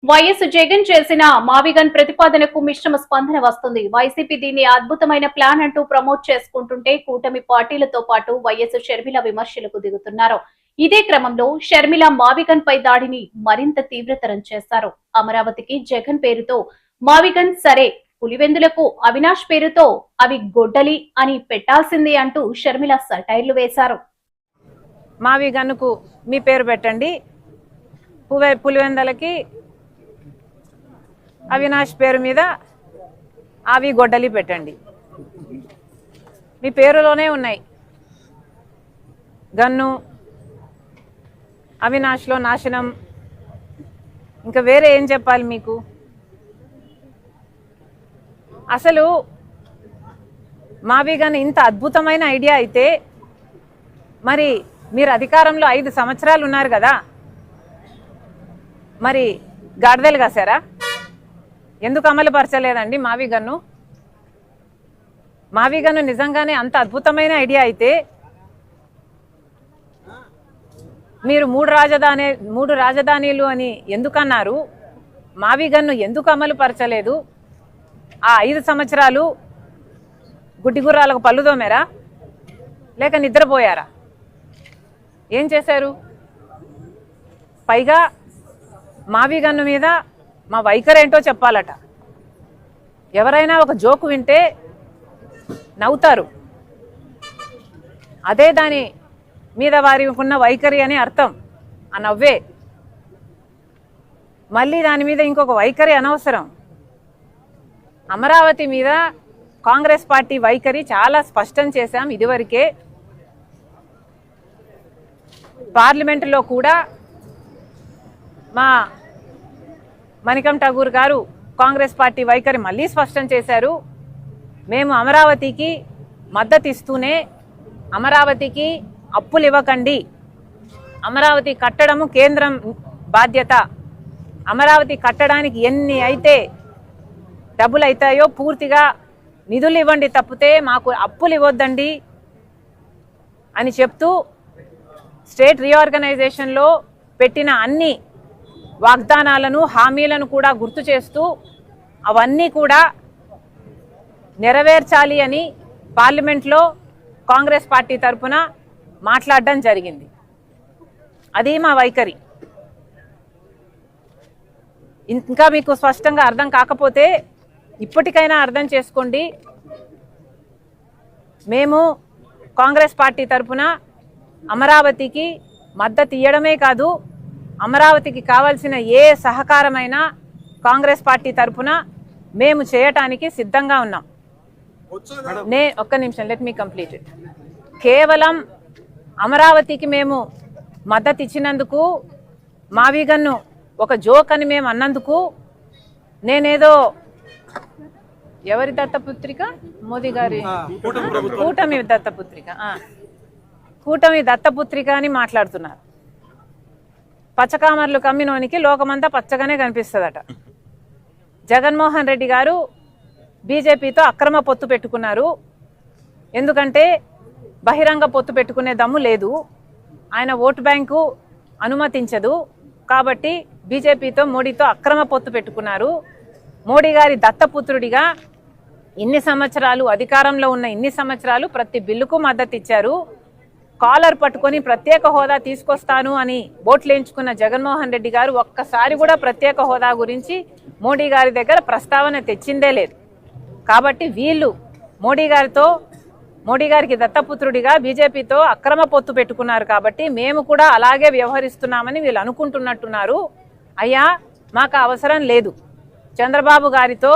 YS Jagan చేసిన మావిగన్ ప్రతిపాదనకు మిశ్రమ స్పందన వస్తుంది. వైసీపీ దీన్ని అద్భుతమైన ప్లాన్ అంటూ ప్రమోట్ చేసుకుంటుంటే కూటమి పార్టీలతో పాటు వైఎస్ షర్మిల విమర్శలకు దిగుతున్నారు. ఇదే క్రమంలో షర్మిల మావిగన్ పై దాడిని మరింత తీవ్రతరం చేశారు. అమరావతికి జగన్ పేరుతో మావిగన్ సరే, పులివెందులకు అవినాష్ పేరుతో అవి గొడ్డలి అని పెట్టాల్సింది అంటూ షర్మిల సటైర్లు వేశారు. మావిగన్కు మీ పేరు పెట్టండి, పులివెందులకి అవినాష్ పేరు మీద అవి గొడ్డలి పెట్టండి. మీ పేరులోనే ఉన్నాయి. గన్ను, అవినాష్లో నాశనం, ఇంకా వేరే ఏం చెప్పాలి మీకు? అసలు మావిగన్ ఇంత అద్భుతమైన ఐడియా అయితే మరి మీరు అధికారంలో 5 సంవత్సరాలు ఉన్నారు కదా, మరి గాడిదలు కాసారా? ఎందుకు అమలు పరచలేదండి మావిగన్ను? మావిగన్ను నిజంగానే అంత అద్భుతమైన ఐడియా అయితే మీరు మూడు రాజధానిలు అని ఎందుకన్నారు? మావిగన్ను ఎందుకు అమలు పరచలేదు? ఆ 5 సంవత్సరాలు గుడ్డిగుర్రాలకు పళ్ళు దోమారా, లేక నిద్రపోయారా? ఏం చేశారు? పైగా మావిగన్ను మీద మా వైఖరి ఏంటో చెప్పాలట. ఎవరైనా ఒక జోకు వింటే నవ్వుతారు, అదే దాని మీద వారికి ఉన్న వైఖరి అని అర్థం. ఆ నవ్వే. మళ్ళీ దాని మీద ఇంకొక వైఖరి అనవసరం. అమరావతి మీద కాంగ్రెస్ పార్టీ వైఖరి చాలా స్పష్టం చేశాం ఇదివరకే. పార్లమెంటులో కూడా మా మణికం ఠాగూర్ గారు కాంగ్రెస్ పార్టీ వైఖరి మళ్ళీ స్పష్టం చేశారు. మేము అమరావతికి మద్దతు ఇస్తూనే అమరావతికి అప్పులు ఇవ్వకండి, అమరావతి కట్టడము కేంద్రం బాధ్యత, అమరావతి కట్టడానికి ఎన్ని అయితే డబ్బులు అవుతాయో పూర్తిగా నిధులు ఇవ్వండి తప్పితే మాకు అప్పులు ఇవ్వద్దండి అని చెప్తూ స్టేట్ రీఆర్గనైజేషన్లో పెట్టిన అన్ని వాగ్దానాలను, హామీలను కూడా గుర్తు చేస్తూ అవన్నీ కూడా నెరవేర్చాలి అని పార్లమెంట్లో కాంగ్రెస్ పార్టీ తరఫున మాట్లాడడం జరిగింది. అది మా వైఖరి. ఇంకా మీకు స్పష్టంగా అర్థం కాకపోతే ఇప్పటికైనా అర్థం చేసుకోండి. మేము కాంగ్రెస్ పార్టీ తరఫున అమరావతికి మద్దతు ఇవ్వడమే కాదు, అమరావతికి కావాల్సిన ఏ సహకారమైనా కాంగ్రెస్ పార్టీ తరఫున మేము చేయటానికి సిద్ధంగా ఉన్నాం. ఒక్క నిమిషం, లెట్ మీ కంప్లీట్ ఇట్. కేవలం అమరావతికి మేము మద్దతు ఇచ్చినందుకు, మావిగన్ను ఒక జోక్ అని మేము అన్నందుకు నేనేదో ఎవరి దత్తపుత్రిక? మోదీ గారి కూటమి దత్తపుత్రిక, కూటమి దత్తపుత్రిక అని మాట్లాడుతున్నారు. పచ్చకామర్లు కమ్మినోనికి లోకమంతా పచ్చగానే కనిపిస్తుందట. జగన్మోహన్ రెడ్డి గారు బీజేపీతో అక్రమ పొత్తు పెట్టుకున్నారు. ఎందుకంటే బహిరంగ పొత్తు పెట్టుకునే దమ్ము లేదు, ఆయన ఓటు బ్యాంకు అనుమతించదు. కాబట్టి బీజేపీతో, మోడీతో అక్రమ పొత్తు పెట్టుకున్నారు. మోడీ గారి దత్తపుత్రుడిగా ఇన్ని సంవత్సరాలు అధికారంలో ఉన్న ఇన్ని సంవత్సరాలు ప్రతి బిల్లుకు మద్దతు ఇచ్చారు. కాలర్ పట్టుకొని ప్రత్యేక హోదా తీసుకొస్తాను అని ఓట్లేయించుకున్న జగన్మోహన్ రెడ్డి గారు ఒక్కసారి కూడా ప్రత్యేక హోదా గురించి మోడీ గారి దగ్గర ప్రస్తావన తెచ్చిందే లేదు. కాబట్టి వీళ్ళు మోడీ గారికి దత్తపుత్రుడిగా బీజేపీతో అక్రమ పొత్తు పెట్టుకున్నారు. కాబట్టి మేము కూడా అలాగే వ్యవహరిస్తున్నామని వీళ్ళు అనుకుంటున్నట్టున్నారు. అయ్యా, మాకు అవసరం లేదు. చంద్రబాబు గారితో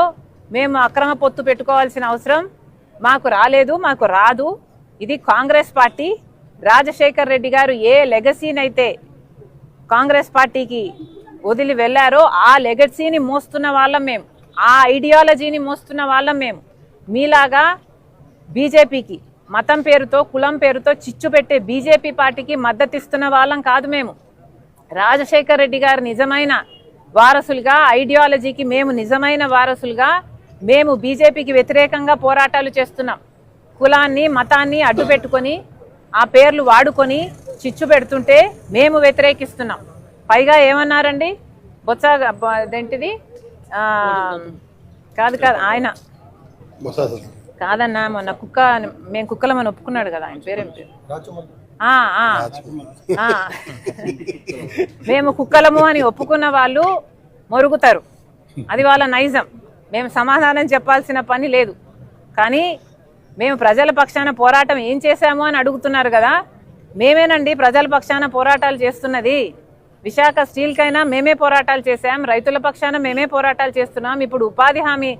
మేము అక్రమ పొత్తు పెట్టుకోవాల్సిన అవసరం మాకు రాలేదు, మాకు రాదు. ఇది కాంగ్రెస్ పార్టీ. రాజశేఖర్ రెడ్డి గారు ఏ లెగసీనైతే కాంగ్రెస్ పార్టీకి వదిలి వెళ్ళారో ఆ లెగసీని మోస్తున్న వాళ్ళం మేము, ఆ ఐడియాలజీని మోస్తున్న వాళ్ళం మేము. మీలాగా బీజేపీకి మతం పేరుతో, కులం పేరుతో చిచ్చు పెట్టే బీజేపీ పార్టీకి మద్దతు ఇస్తున్న వాళ్ళం కాదు మేము. రాజశేఖర్ రెడ్డి గారు నిజమైన వారసులుగా, ఐడియాలజీకి మేము నిజమైన వారసులుగా మేము బీజేపీకి వ్యతిరేకంగా పోరాటాలు చేస్తున్నాం. కులాన్ని, మతాన్ని అడ్డు పెట్టుకొని ఆ పేర్లు వాడుకొని చిచ్చు పెడుతుంటే మేము వ్యతిరేకిస్తున్నాం. పైగా ఏమన్నారండి? బొత్స అదేంటిది కాదు కాదు ఆయన కాదన్నా మొన్న మేము కుక్కలమని ఒప్పుకున్నాడు కదా, ఆయన పేరేం పేరు? మేము కుక్కలము అని ఒప్పుకున్న వాళ్ళు మొరుగుతారు, అది వాళ్ళ నైజం. మేము సమాధానం చెప్పాల్సిన పని లేదు. కానీ మేము ప్రజల పక్షాన పోరాటం ఏం చేశాము అని అడుగుతున్నారు కదా. మేమేనండి ప్రజల పక్షాన పోరాటాలు చేస్తున్నది. విశాఖ స్టీల్కైనా మేమే పోరాటాలు చేశాం, రైతుల పక్షాన మేమే పోరాటాలు చేస్తున్నాం. ఇప్పుడు ఉపాధి హామీ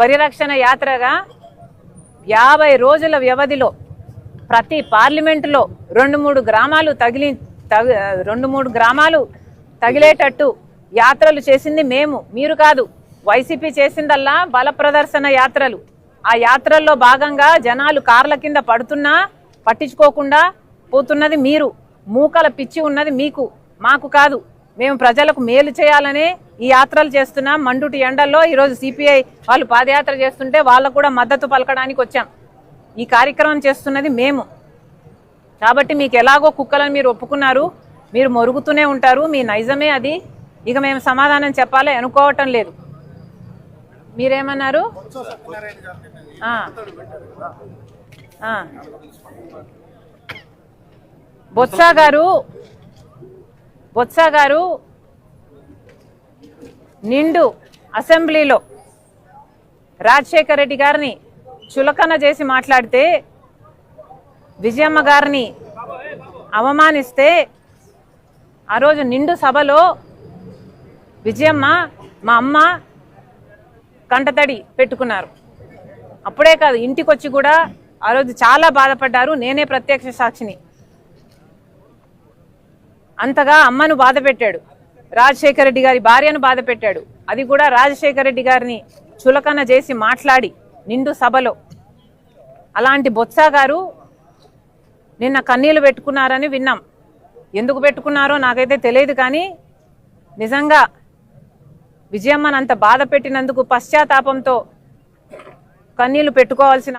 పరిరక్షణ యాత్రగా 50 రోజుల వ్యవధిలో ప్రతి పార్లమెంటులో 2-3 గ్రామాలు తగిలేటట్టు యాత్రలు చేసింది మేము, మీరు కాదు. వైసీపీ చేసిందల్లా బల ప్రదర్శన యాత్రలు. ఆ యాత్రల్లో భాగంగా జనాలు కార్ల కింద పడుతున్నా పట్టించుకోకుండా పోతున్నది మీరు. మూకల పిచ్చి ఉన్నది మీకు, మాకు కాదు. మేము ప్రజలకు మేలు చేయాలనే ఈ యాత్రలు చేస్తున్నాం. మండుటి ఎండల్లో ఈరోజు సిపిఐ వాళ్ళు పాదయాత్ర చేస్తుంటే వాళ్ళకు కూడా మద్దతు పలకడానికి వచ్చాం. ఈ కార్యక్రమం చేస్తున్నది మేము. కాబట్టి మీకు ఎలాగో కుక్కలను మీరు ఒప్పుకున్నారు, మీరు మొరుగుతూనే ఉంటారు, మీ నైజమే అది. ఇక మేము సమాధానం చెప్పాలి అనుకోవటం లేదు. మీరేమన్నారు? బొత్స గారు నిండు అసెంబ్లీలో రాజశేఖర రెడ్డి గారిని చులకన చేసి మాట్లాడితే, విజయమ్మ గారిని అవమానిస్తే, ఆ రోజు నిండు సభలో విజయమ్మ మా అమ్మ కంటతడి పెట్టుకున్నారు. అప్పుడే కాదు, ఇంటికి వచ్చి కూడా ఆ రోజు చాలా బాధపడ్డారు. నేనే ప్రత్యక్ష సాక్షిని. అంతగా అమ్మను బాధ పెట్టాడు, రాజశేఖర రెడ్డి గారి భార్యను బాధ పెట్టాడు. అది కూడా రాజశేఖర రెడ్డి గారిని చులకన చేసి మాట్లాడి నిండు సభలో. అలాంటి బొత్స గారు నిన్న కన్నీళ్లు పెట్టుకున్నారని విన్నాం. ఎందుకు పెట్టుకున్నారో నాకైతే తెలియదు. కానీ నిజంగా విజయమ్మను అంత బాధ పెట్టినందుకు పశ్చాత్తాపంతో కన్నీళ్లు పెట్టుకోవాల్సిన